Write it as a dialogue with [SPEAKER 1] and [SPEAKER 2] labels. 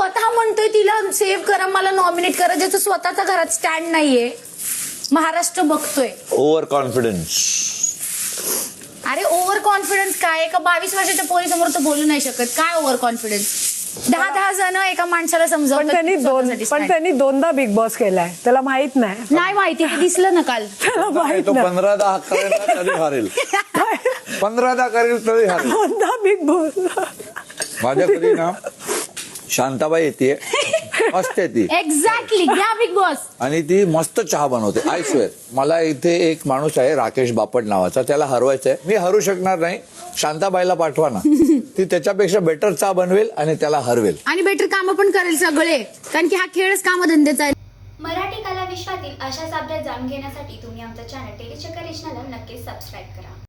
[SPEAKER 1] स्वतः म्हणतोय तिला सेव्ह करा, मला नॉमिनेट करा, ज्याचं स्वतःचा घरात स्टँड नाहीये. महाराष्ट्र बघतोय.
[SPEAKER 2] Over confidence.
[SPEAKER 1] अरे ओव्हर कॉन्फिडन्स काय? एका 22 वर्षाच्या पोरीसमोर तर बोलू नाही शकत. काय ओव्हर कॉन्फिडन्स? 10 जण एका माणसाला समजावतात.
[SPEAKER 3] पण त्यांनी 2दा बिग बॉस केलाय, त्याला माहित नाही
[SPEAKER 1] माहिती, ते दिसलं ना काल.
[SPEAKER 3] त्याला माहित
[SPEAKER 2] तो
[SPEAKER 3] नाही
[SPEAKER 2] 15दा करेल ना तरी हारेल. 15दा करेल तरी हारेल.
[SPEAKER 3] 2दा बिग बॉस.
[SPEAKER 2] माझ्या घरी ना शांताबाई येते, मस्त येते
[SPEAKER 1] एक्झॅक्टली. घ्या बिग बॉस.
[SPEAKER 2] आणि ती मस्त चहा बनवते. I swear. मला इथे एक माणूस आहे राकेश बापट नावाचा, त्याला हरवायचंय. मी हरू शकणार नाही, शांताबाईला पाठवा ना, ती त्याच्यापेक्षा बेटर चहा बनवेल आणि त्याला हरवेल
[SPEAKER 1] आणि बेटर कामं पण करेल सगळे, कारण की हा खेळच कामधंद्याचा आहे.
[SPEAKER 4] मराठी कला विश्वातील अशाच अपडेट जाणून घेण्यासाठी तुम्ही आमचं चॅनल टेलीचक्कर रिजनला नक्कीच सबस्क्राईब करा.